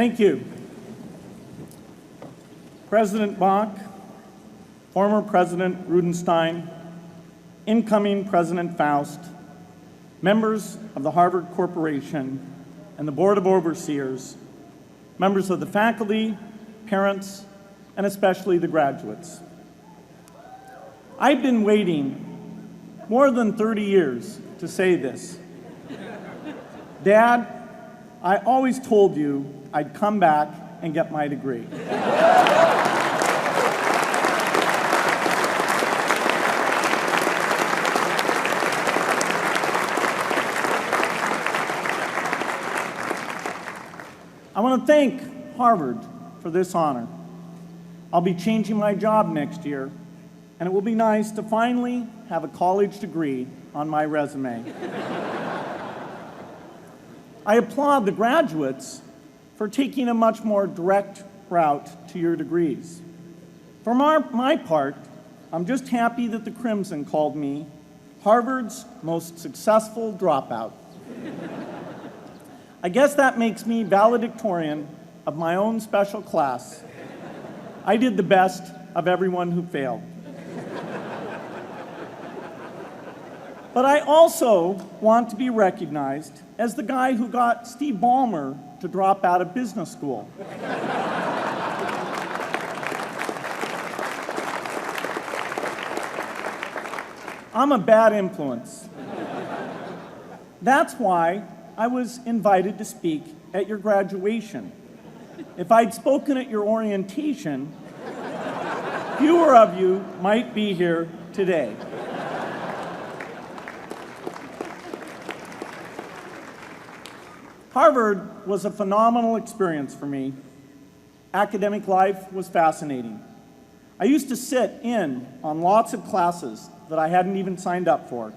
Thank you. President Bach, former President Rudenstein, incoming President Faust, members of the Harvard Corporation and the Board of Overseers, members of the faculty, parents, and especially the graduates. I've been waiting more than 30 years to say this. Dad, I always told you I'd come back and get my degree. I want to thank Harvard for this honor. I'll be changing my job next year, and it will be nice to finally have a college degree on my resume. I applaud the graduates for taking a much more direct route to your degrees. For my part, I'm just happy that the Crimson called me Harvard's most successful dropout. I guess that makes me valedictorian of my own special class. I did the best of everyone who failed. But I also want to be recognized as the guy who got Steve Ballmer to drop out of business school. I'm a bad influence. That's why I was invited to speak at your graduation. If I'd spoken at your orientation, fewer of you might be here today. Harvard was a phenomenal experience for me. Academic life was fascinating. I used to sit in on lots of classes that I hadn't even signed up for.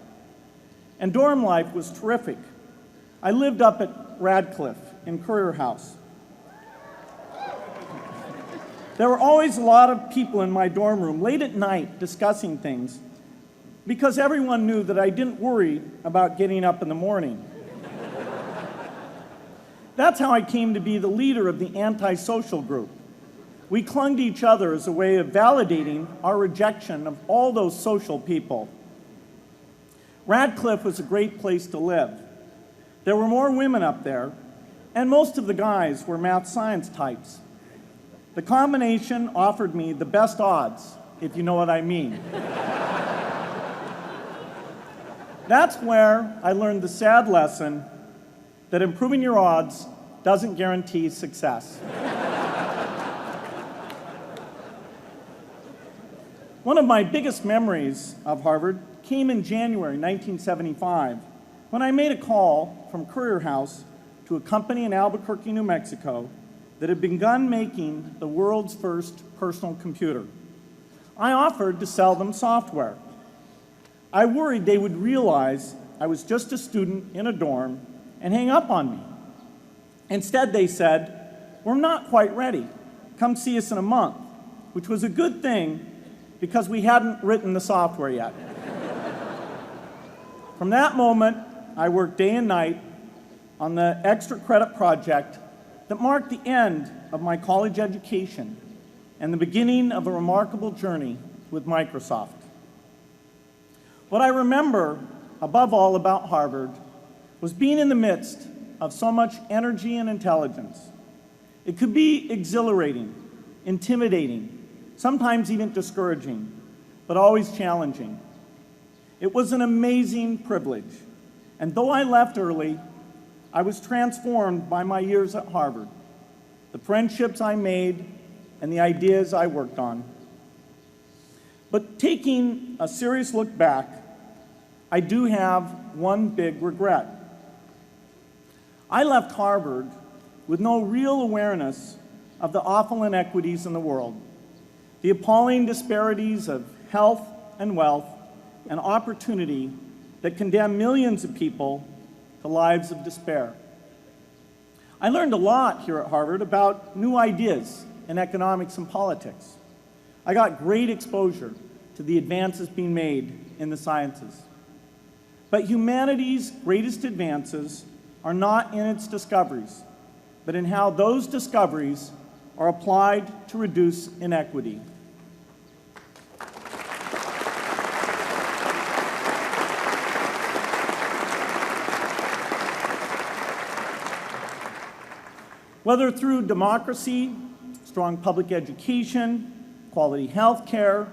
And dorm life was terrific. I lived up at Radcliffe in Currier House. There were always a lot of people in my dorm room late at night discussing things because everyone knew that I didn't worry about getting up in the morning. That's how I came to be the leader of the antisocial group. We clung to each other as a way of validating our rejection of all those social people. Radcliffe was a great place to live. There were more women up there, and most of the guys were math science types. The combination offered me the best odds, if you know what I mean. That's where I learned the sad lesson that improving your odds doesn't guarantee success. One of my biggest memories of Harvard came in January 1975, when I made a call from Currier House to a company in Albuquerque, New Mexico, that had begun making the world's first personal computer. I offered to sell them software. I worried they would realize I was just a student in a dorm and hang up on me. Instead, they said, "We're not quite ready. Come see us in a month," which was a good thing because we hadn't written the software yet. From that moment, I worked day and night on the extra credit project that marked the end of my college education and the beginning of a remarkable journey with Microsoft. What I remember above all about Harvard was being in the midst of so much energy and intelligence. It could be exhilarating, intimidating, sometimes even discouraging, but always challenging. It was an amazing privilege, and though I left early, I was transformed by my years at Harvard, the friendships I made, and the ideas I worked on. But taking a serious look back, I do have one big regret. I left Harvard with no real awareness of the awful inequities in the world, the appalling disparities of health and wealth and opportunity that condemn millions of people to lives of despair. I learned a lot here at Harvard about new ideas in economics and politics. I got great exposure to the advances being made in the sciences. But humanity's greatest advances are not in its discoveries, but in how those discoveries are applied to reduce inequity. Whether through democracy, strong public education, quality health care,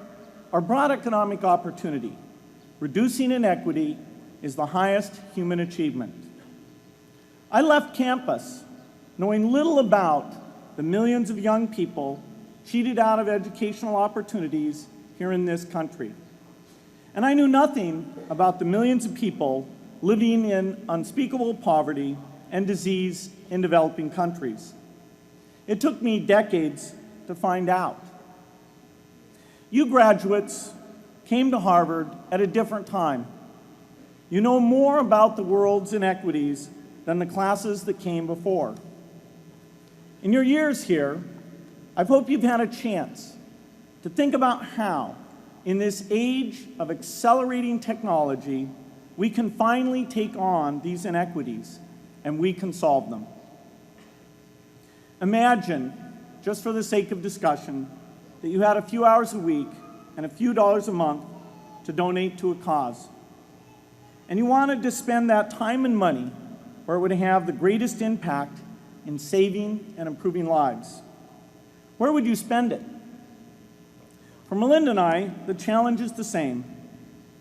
or broad economic opportunity, reducing inequity is the highest human achievement. I left campus knowing little about the millions of young people cheated out of educational opportunities here in this country. And I knew nothing about the millions of people living in unspeakable poverty and disease in developing countries. It took me decades to find out. You graduates came to Harvard at a different time. You know more about the world's inequities than the classes that came before. In your years here, I hope you've had a chance to think about how, in this age of accelerating technology, we can finally take on these inequities and we can solve them. Imagine, just for the sake of discussion, that you had a few hours a week and a few dollars a month to donate to a cause. And you wanted to spend that time and money where it would have the greatest impact in saving and improving lives. Where would you spend it? For Melinda and I, the challenge is the same.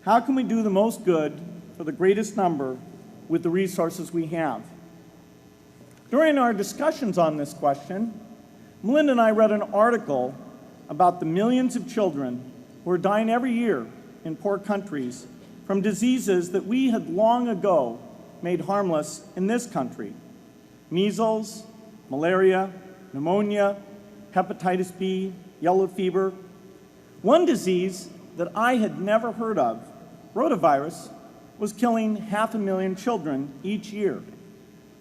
How can we do the most good for the greatest number with the resources we have? During our discussions on this question, Melinda and I read an article about the millions of children who are dying every year in poor countries from diseases that we had long ago made harmless in this country: measles, malaria, pneumonia, hepatitis B, yellow fever. One disease that I had never heard of, rotavirus, was killing 500,000 children each year,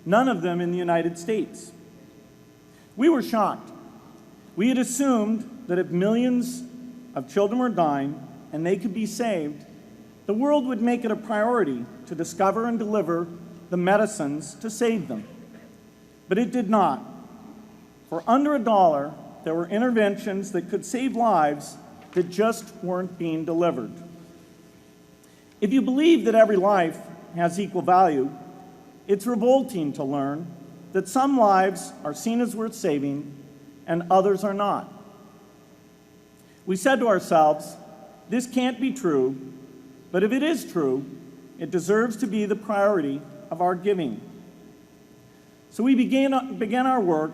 none of them in the United States. We were shocked. We had assumed that if millions of children were dying and they could be saved, the world would make it a priority to discover and deliver the medicines to save them. But it did not. For under $1, there were interventions that could save lives that just weren't being delivered. If you believe that every life has equal value, it's revolting to learn that some lives are seen as worth saving and others are not. We said to ourselves, this can't be true, but if it is true, it deserves to be the priority of our giving. So we began our work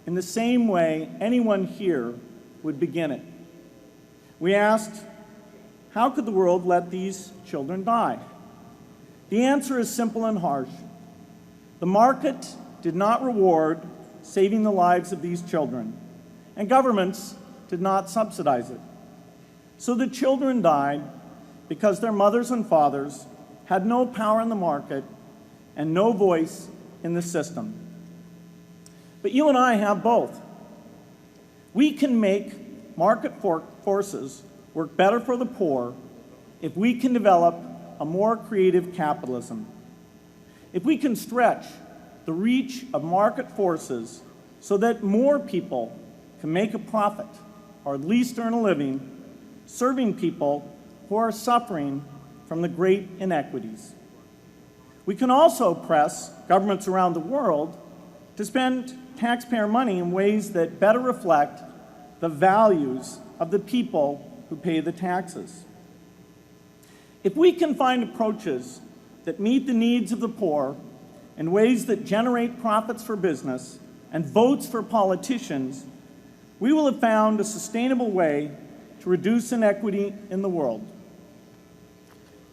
in the same way anyone here would begin it. We asked, how could the world let these children die? The answer is simple and harsh. The market did not reward saving the lives of these children, and governments did not subsidize it. So the children died because their mothers and fathers had no power in the market and no voice in the system. But you and I have both. We can make market forces work better for the poor if we can develop a more creative capitalism. If we can stretch the reach of market forces so that more people can make a profit, or at least earn a living, serving people who are suffering from the great inequities. We can also press governments around the world to spend taxpayer money in ways that better reflect the values of the people who pay the taxes. If we can find approaches that meet the needs of the poor in ways that generate profits for business and votes for politicians, we will have found a sustainable way to reduce inequity in the world.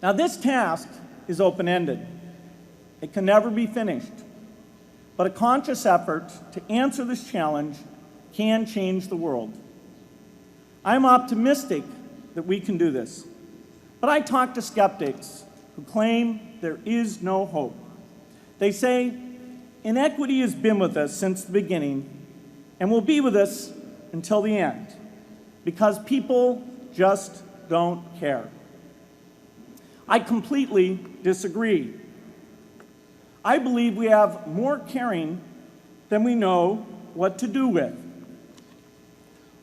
Now, this task is open-ended. It can never be finished. But a conscious effort to answer this challenge can change the world. I'm optimistic that we can do this. But I talk to skeptics who claim there is no hope. They say, inequity has been with us since the beginning and will be with us until the end, because people just don't care. I completely disagree. I believe we have more caring than we know what to do with.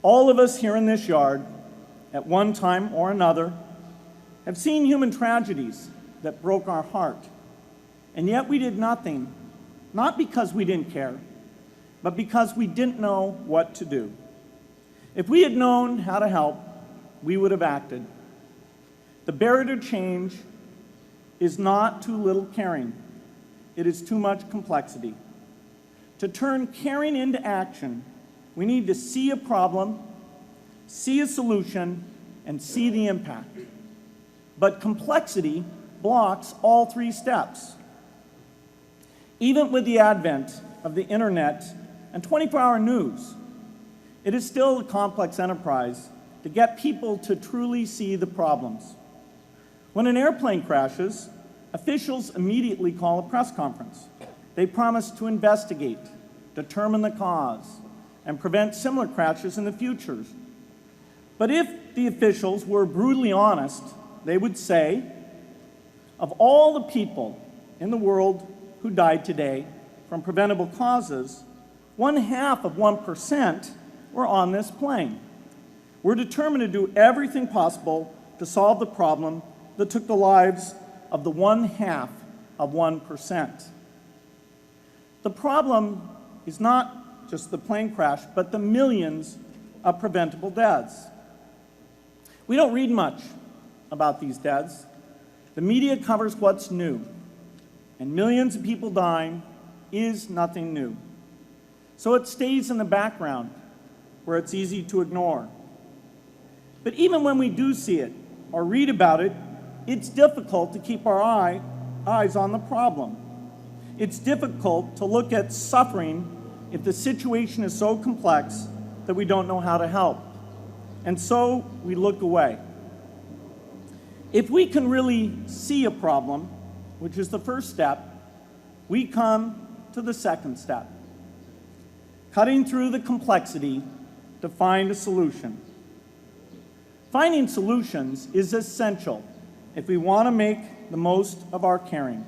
All of us here in this yard, at one time or another, have seen human tragedies that broke our heart, and yet we did nothing, not because we didn't care, but because we didn't know what to do. If we had known how to help, we would have acted. The barrier to change is not too little caring. It is too much complexity. To turn caring into action, we need to see a problem, see a solution, and see the impact. But complexity blocks all three steps. Even with the advent of the internet and 24-hour news, it is still a complex enterprise to get people to truly see the problems. When an airplane crashes, officials immediately call a press conference. They promise to investigate, determine the cause, and prevent similar crashes in the future. But if the officials were brutally honest, they would say, of all the people in the world who died today from preventable causes, 0.5% were on this plane. We're determined to do everything possible to solve the problem that took the lives of the 0.5%. The problem is not just the plane crash, but the millions of preventable deaths. We don't read much about these deaths. The media covers what's new, and millions of people dying is nothing new. So it stays in the background where it's easy to ignore. But even when we do see it or read about it, it's difficult to keep our eyes on the problem. It's difficult to look at suffering if the situation is so complex that we don't know how to help. And so we look away. If we can really see a problem, which is the first step, we come to the second step, cutting through the complexity to find a solution. Finding solutions is essential if we want to make the most of our caring.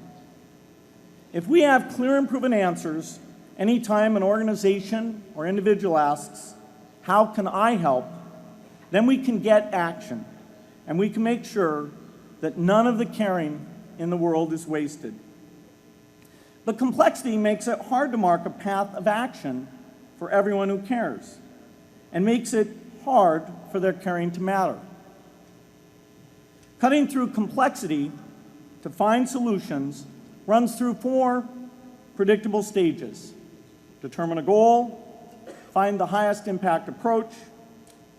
If we have clear and proven answers anytime an organization or individual asks, "How can I help?" then we can get action, and we can make sure that none of the caring in the world is wasted. But complexity makes it hard to mark a path of action for everyone who cares, and makes it hard for their caring to matter. Cutting through complexity to find solutions runs through 4 predictable stages: determine a goal, find the highest impact approach,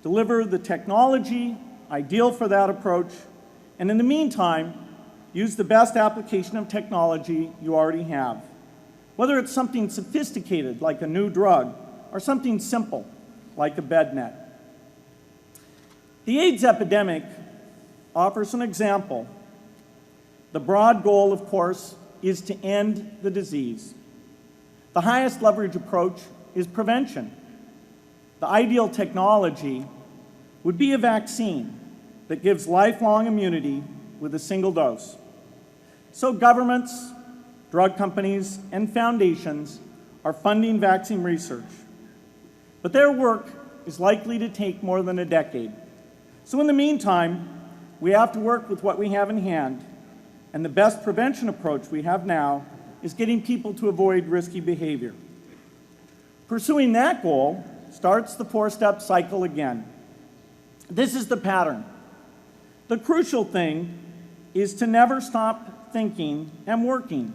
deliver the technology ideal for that approach, and in the meantime, use the best application of technology you already have, whether it's something sophisticated like a new drug or something simple like a bed net. The AIDS epidemic offers an example. The broad goal, of course, is to end the disease. The highest leverage approach is prevention. The ideal technology would be a vaccine that gives lifelong immunity with a single dose. So governments, drug companies, and foundations are funding vaccine research. But their work is likely to take more than a decade. So in the meantime, we have to work with what we have in hand, and the best prevention approach we have now is getting people to avoid risky behavior. Pursuing that goal starts the 4-step cycle again. This is the pattern. The crucial thing is to never stop thinking and working,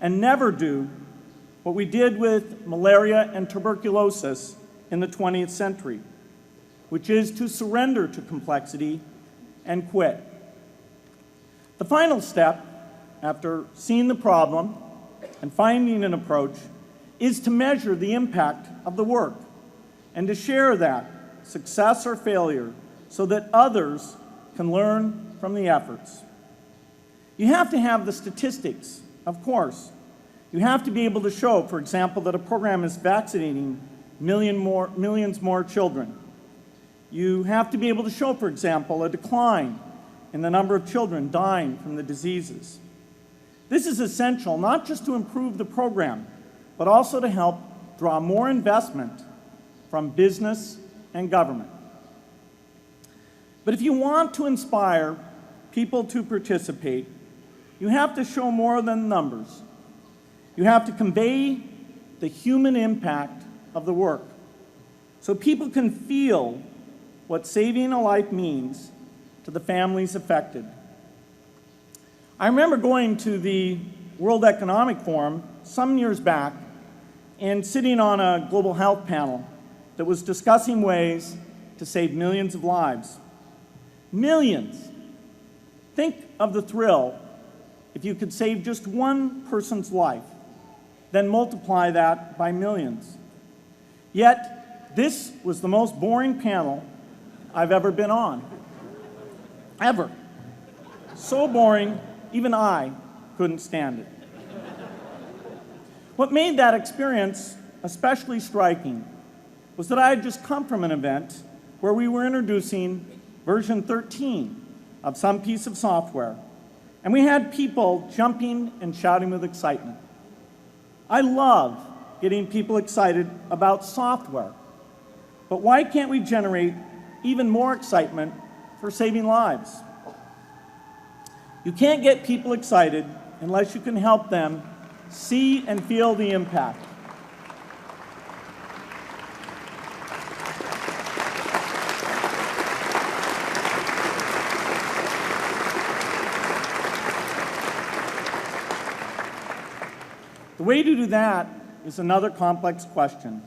and never do what we did with malaria and tuberculosis in the 20th century, which is to surrender to complexity and quit. The final step, after seeing the problem and finding an approach, is to measure the impact of the work and to share that, success or failure, so that others can learn from the efforts. You have to have the statistics, of course. You have to be able to show, for example, that a program is vaccinating millions more children. You have to be able to show, for example, a decline in the number of children dying from the diseases. This is essential not just to improve the program, but also to help draw more investment from business and government. But if you want to inspire people to participate, you have to show more than numbers. You have to convey the human impact of the work so people can feel what saving a life means to the families affected. I remember going to the World Economic Forum some years back and sitting on a global health panel that was discussing ways to save millions of lives. Millions. Think of the thrill if you could save just one person's life, then multiply that by millions. Yet, this was the most boring panel I've ever been on. Ever. So boring, even I couldn't stand it. What made that experience especially striking was that I had just come from an event where we were introducing version 13 of some piece of software, and we had people jumping and shouting with excitement. I love getting people excited about software, but why can't we generate even more excitement for saving lives? You can't get people excited unless you can help them see and feel the impact. The way to do that is another complex question.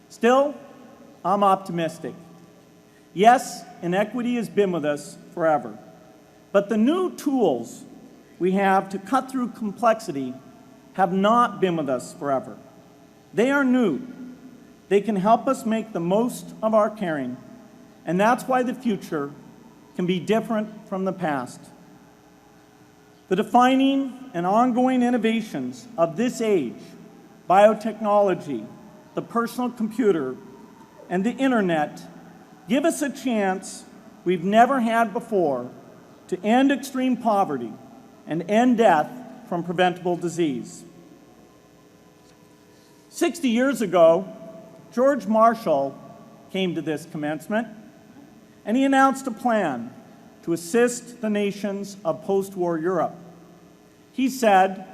Still, I'm optimistic. Yes, inequity has been with us forever, but the new tools we have to cut through complexity have not been with us forever. They are new. They can help us make the most of our caring, and that's why the future can be different from the past. The defining and ongoing innovations of this age, biotechnology, the personal computer, and the internet, give us a chance we've never had before to end extreme poverty and end death from preventable disease. 60 years ago, George Marshall came to this commencement, and he announced a plan to assist the nations of post-war Europe. He said,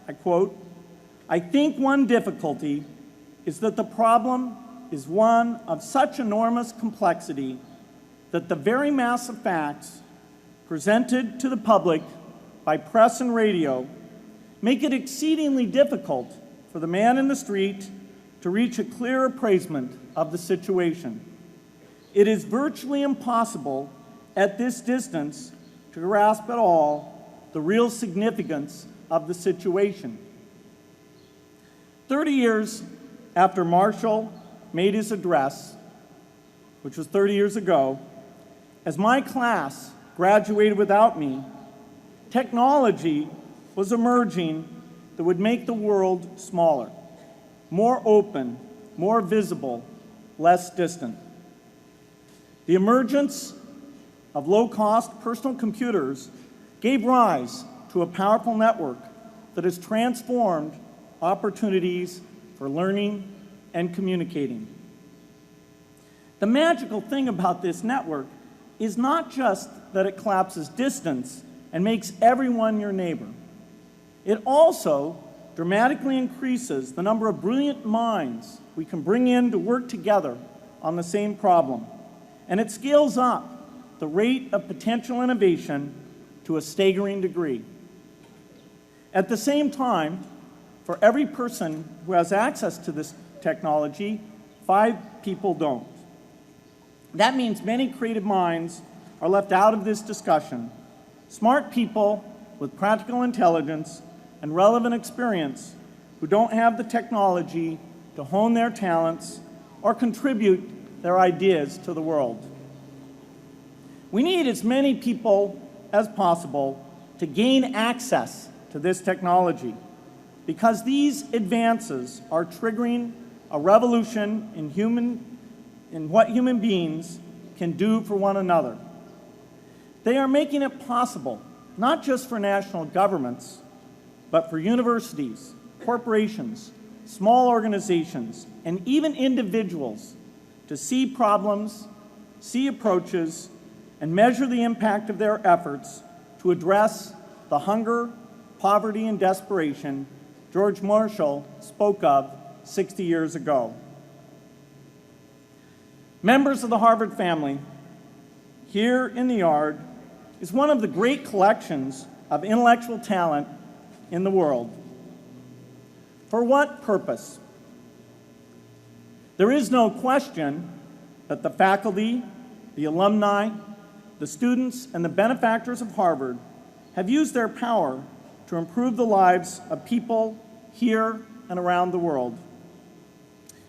I quote, "I think one difficulty is that the problem is one of such enormous complexity that the very mass of facts presented to the public by press and radio make it exceedingly difficult for the man in the street to reach a clear appraisement of the situation. It is virtually impossible at this distance to grasp at all the real significance of the situation." 30 years after Marshall made his address, which was 30 years ago, as my class graduated without me, technology was emerging that would make the world smaller, more open, more visible, less distant. The emergence of low-cost personal computers gave rise to a powerful network that has transformed opportunities for learning and communicating. The magical thing about this network is not just that it collapses distance and makes everyone your neighbor. It also dramatically increases the number of brilliant minds we can bring in to work together on the same problem. And it scales up the rate of potential innovation to a staggering degree. At the same time, for every person who has access to this technology, 5 people don't. That means many creative minds are left out of this discussion. Smart people with practical intelligence and relevant experience who don't have the technology to hone their talents or contribute their ideas to the world. We need as many people as possible to gain access to this technology because these advances are triggering a revolution in what human beings can do for one another. They are making it possible, not just for national governments, but for universities, corporations, small organizations, and even individuals to see problems, see approaches, and measure the impact of their efforts to address the hunger, poverty, and desperation George Marshall spoke of 60 years ago. Members of the Harvard family, here in the yard is one of the great collections of intellectual talent in the world. For what purpose? There is no question that the faculty, the alumni, the students, and the benefactors of Harvard have used their power to improve the lives of people here and around the world.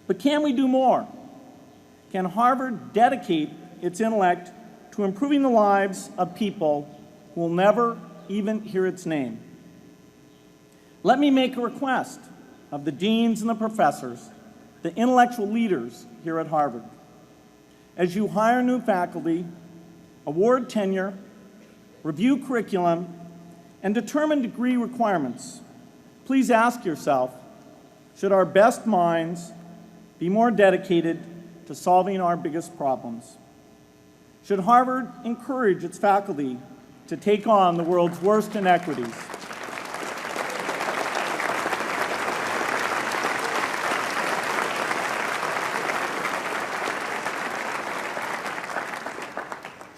But can we do more? Can Harvard dedicate its intellect to improving the lives of people who will never even hear its name? Let me make a request of the deans and the professors, the intellectual leaders here at Harvard. As you hire new faculty, award tenure, review curriculum, and determine degree requirements, please ask yourself, should our best minds be more dedicated to solving our biggest problems? Should Harvard encourage its faculty to take on the world's worst inequities?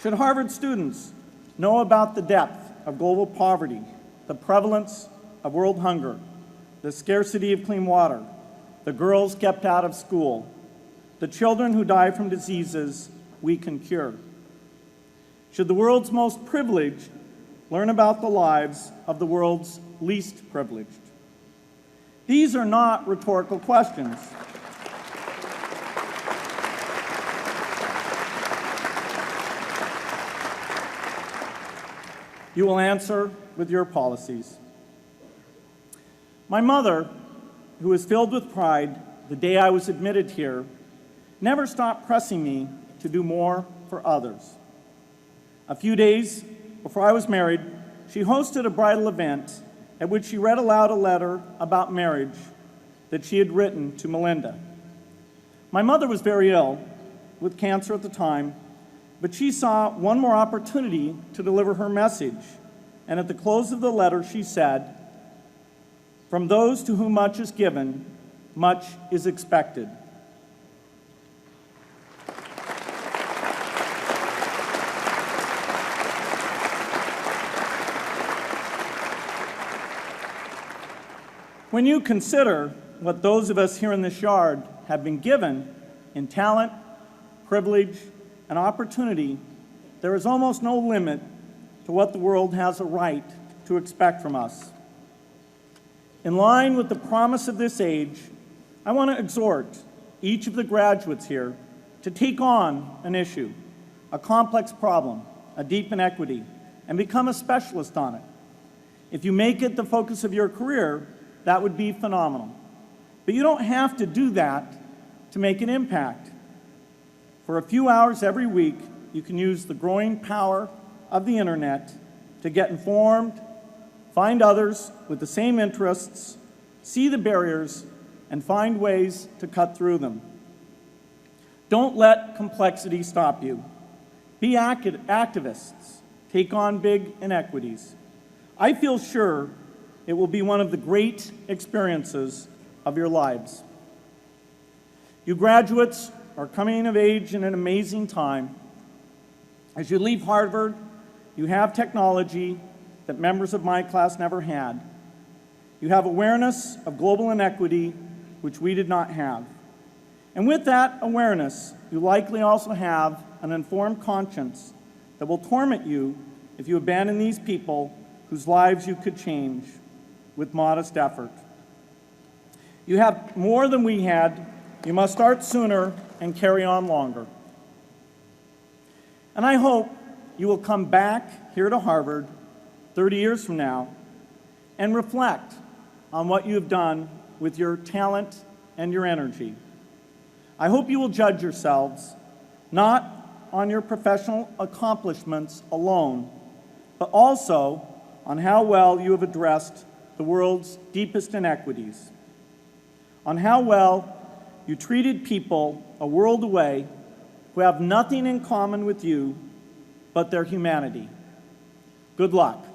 Should Harvard students know about the depth of global poverty, the prevalence of world hunger, the scarcity of clean water, the girls kept out of school, the children who die from diseases we can cure? Should the world's most privileged learn about the lives of the world's least privileged? These are not rhetorical questions. You will answer with your policies. My mother, who was filled with pride the day I was admitted here, never stopped pressing me to do more for others. A few days before I was married, she hosted a bridal event at which she read aloud a letter about marriage that she had written to Melinda. My mother was very ill with cancer at the time, but she saw one more opportunity to deliver her message, and at the close of the letter she said, "From those to whom much is given, much is expected." When you consider what those of us here in this yard have been given in talent, privilege, and opportunity, there is almost no limit to what the world has a right to expect from us. In line with the promise of this age, I want to exhort each of the graduates here to take on an issue, a complex problem, a deep inequity, and become a specialist on it. If you make it the focus of your career, that would be phenomenal. But you don't have to do that to make an impact. For a few hours every week, you can use the growing power of the internet to get informed, find others with the same interests, see the barriers, and find ways to cut through them. Don't let complexity stop you. Be activists. Take on big inequities. I feel sure it will be one of the great experiences of your lives. You graduates are coming of age in an amazing time. As you leave Harvard, you have technology that members of my class never had. You have awareness of global inequity, which we did not have. And with that awareness, you likely also have an informed conscience that will torment you if you abandon these people whose lives you could change with modest effort. You have more than we had. You must start sooner and carry on longer. And I hope you will come back here to Harvard 30 years from now and reflect on what you have done with your talent and your energy. I hope you will judge yourselves not on your professional accomplishments alone, but also on how well you have addressed the world's deepest inequities. on how well you treated people a world away who have nothing in common with you but their humanity. Good luck.